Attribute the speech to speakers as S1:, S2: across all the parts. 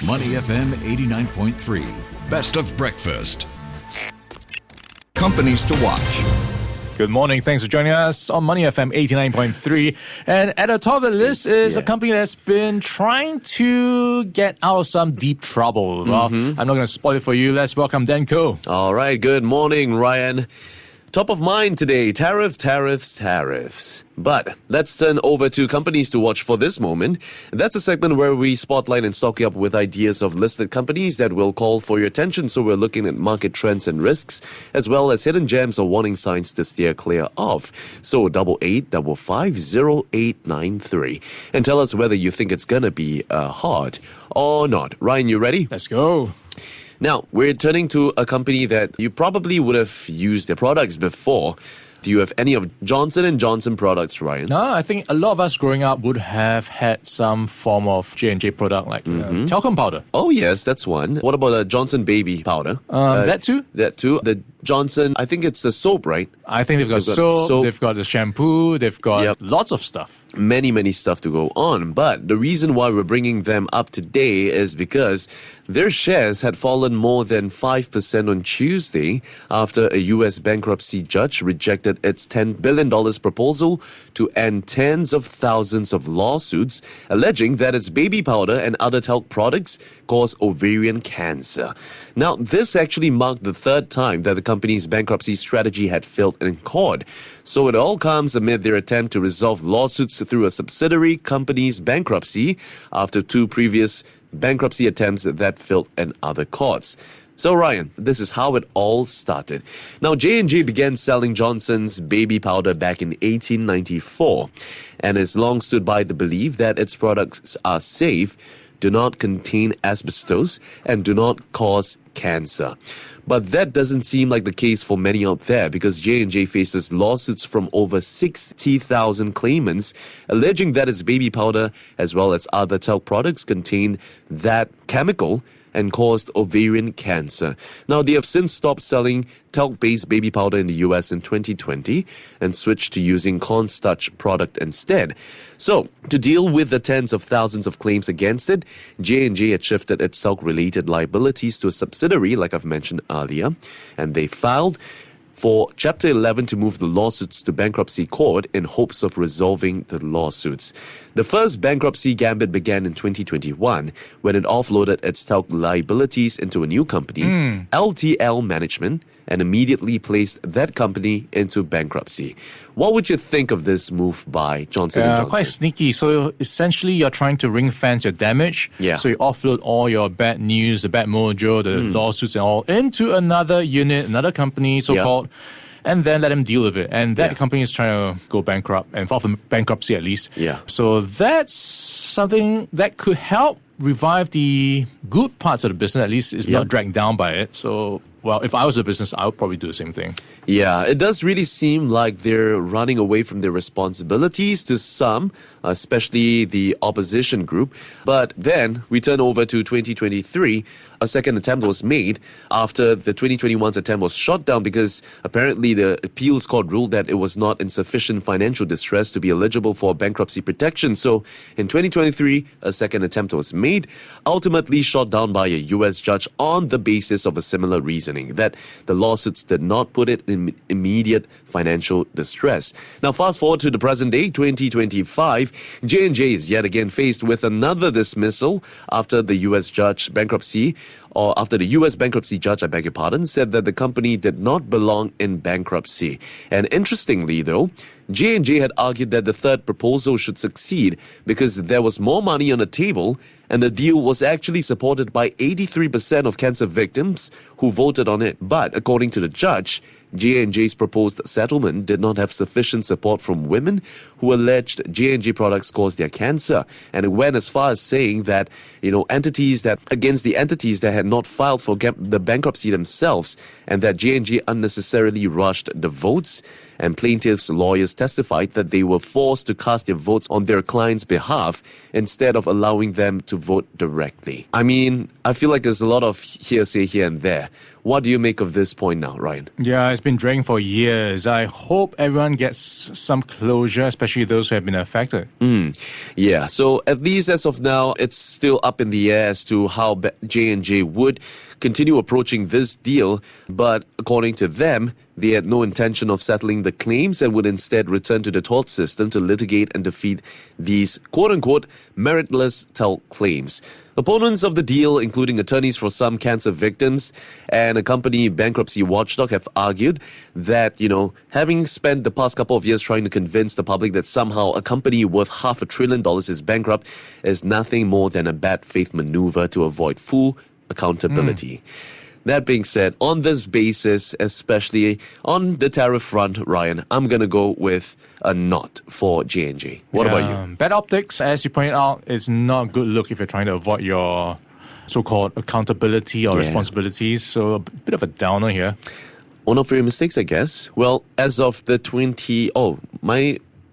S1: Money FM 89.3. Best of breakfast. Companies to watch.
S2: Good morning. Thanks for joining us on Money FM 89.3. And at the top of the list is a company that's been trying to get out of some deep trouble. Well, I'm not going to spoil it for you. Let's welcome Dan Koh.
S3: All right. Good morning, Ryan. Top of mind today, tariffs. But let's turn over to companies to watch for this moment. That's a segment where we spotlight and stock you up with ideas of listed companies that will call for your attention. So we're looking at market trends and risks, as well as hidden gems or warning signs to steer clear of. So 88550893. And tell us whether you think it's going to be hard or not. Ryan, you ready?
S2: Let's go.
S3: Now, we're turning to a company that you probably would have used their products before. Do you have any of Johnson & Johnson products, Ryan?
S2: No, I think a lot of us growing up would have had some form of J&J product like talcum powder.
S3: Oh, yes, that's one. What about a Johnson baby powder?
S2: That too?
S3: That too. The Johnson, I think it's the soap, right?
S2: I think they've got soap, they've got the shampoo, they've got lots of stuff.
S3: Many stuff to go on. But the reason why we're bringing them up today is because their shares had fallen more than 5% on Tuesday after a U.S. bankruptcy judge rejected its $10 billion proposal to end tens of thousands of lawsuits alleging that its baby powder and other talc products cause ovarian cancer. Now, this actually marked the third time that the company's bankruptcy strategy had failed in court. So it all comes amid their attempt to resolve lawsuits through a subsidiary company's bankruptcy after two previous bankruptcy attempts that failed in other courts. So Ryan, this is how it all started. Now, J&J began selling Johnson's baby powder back in 1894 and has long stood by the belief that its products are safe, do not contain asbestos, and do not cause cancer. But that doesn't seem like the case for many out there because J&J faces lawsuits from over 60,000 claimants alleging that its baby powder as well as other talc products contain that chemical and caused ovarian cancer. Now, they have since stopped selling talc-based baby powder in the US in 2020 and switched to using cornstarch product instead. So, to deal with the tens of thousands of claims against it, J&J had shifted its talc-related liabilities to a subsidiary, like I've mentioned earlier, and they filed for Chapter 11 to move the lawsuits to bankruptcy court in hopes of resolving the lawsuits. The first bankruptcy gambit began in 2021 when it offloaded its talc liabilities into a new company, LTL Management, and immediately placed that company into bankruptcy. What would you think of this move by Johnson & Johnson?
S2: Quite sneaky. So essentially, you're trying to ring fence your damage.
S3: Yeah.
S2: So you offload all your bad news, the bad mojo, the lawsuits and all into another unit, another company, so-called, and then let them deal with it. And that company is trying to go bankrupt and file for bankruptcy at least.
S3: Yeah.
S2: So that's something that could help revive the good parts of the business, at least it's not dragged down by it. So, well, if I was a business, I would probably do the same thing.
S3: Yeah, it does really seem like they're running away from their responsibilities to some, especially the opposition group. But then we turn over to 2023. A second attempt was made after the 2021's attempt was shot down because apparently the appeals court ruled that it was not in sufficient financial distress to be eligible for bankruptcy protection. So in 2023, a second attempt was made, ultimately shot down by a U.S. judge on the basis of a similar reasoning, that the lawsuits did not put it in immediate financial distress. Now, fast forward to the present day, 2025, J&J is yet again faced with another dismissal after the U.S. bankruptcy judge, I beg your pardon, said that the company did not belong in bankruptcy. And interestingly, though, J&J had argued that the third proposal should succeed because there was more money on the table and the deal was actually supported by 83% of cancer victims who voted on it. But according to the judge, J&J's proposed settlement did not have sufficient support from women who alleged J&J products caused their cancer. And it went as far as saying that, against the entities that had not filed for the bankruptcy themselves, and that J&J unnecessarily rushed the votes. And plaintiffs' lawyers testified that they were forced to cast their votes on their clients' behalf instead of allowing them to vote directly. I mean, I feel like there's a lot of hearsay here and there. What do you make of this point now, Ryan?
S2: Yeah, it's been dragging for years. I hope everyone gets some closure, especially those who have been affected.
S3: Yeah, so at least as of now, it's still up in the air as to how J&J would continue approaching this deal. But according to them, they had no intention of settling the claims and would instead return to the tort system to litigate and defeat these quote-unquote meritless talc claims. Opponents of the deal, including attorneys for some cancer victims and a company bankruptcy watchdog, have argued that, having spent the past couple of years trying to convince the public that somehow a company worth $500 billion is bankrupt is nothing more than a bad faith maneuver to avoid full accountability. That being said, on this basis, especially on the tariff front, Ryan, I'm going to go with a not for J&J. What about you?
S2: Bad optics, as you pointed out, is not a good look if you're trying to avoid your so-called accountability or responsibilities. So a bit of a downer here.
S3: One of your mistakes, I guess. Well, as of the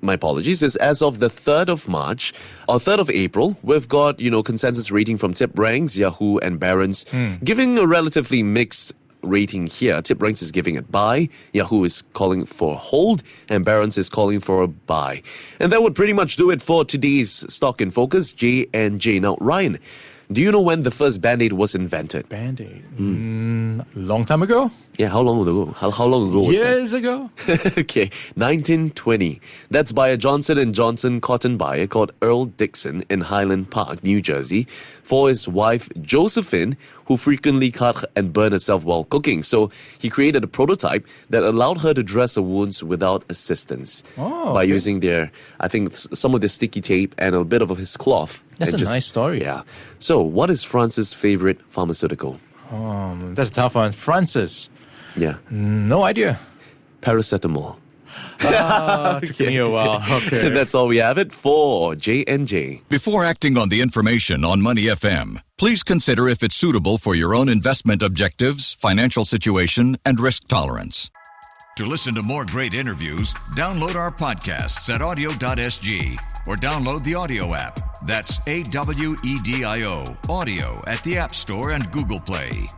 S3: my apologies, is as of the 3rd of March, or 3rd of April, we've got, consensus rating from TipRanks, Yahoo, and Barron's, giving a relatively mixed rating here. TipRanks is giving it buy, Yahoo is calling for hold, and Barron's is calling for a buy. And that would pretty much do it for today's Stock in Focus, J&J. Now, Ryan, do you know when the first Band-Aid was invented?
S2: Band-Aid? Long time ago?
S3: Yeah, how long ago? How long ago was that?
S2: Years ago?
S3: Okay, 1920. That's by a Johnson & Johnson cotton buyer called Earl Dixon in Highland Park, New Jersey, for his wife Josephine, who frequently cut and burned herself while cooking. So he created a prototype that allowed her to dress her wounds without assistance by using some of the sticky tape and a bit of his cloth.
S2: That's a nice story.
S3: Yeah. So, what is France's favorite pharmaceutical?
S2: That's a tough one. Francis.
S3: Yeah.
S2: No idea.
S3: Paracetamol.
S2: Took me a while. Okay.
S3: That's all we have it for J&J.
S1: Before acting on the information on Money FM, please consider if it's suitable for your own investment objectives, financial situation, and risk tolerance. To listen to more great interviews, download our podcasts at audio.sg or download the audio app. That's AWEDIO, audio at the App Store and Google Play.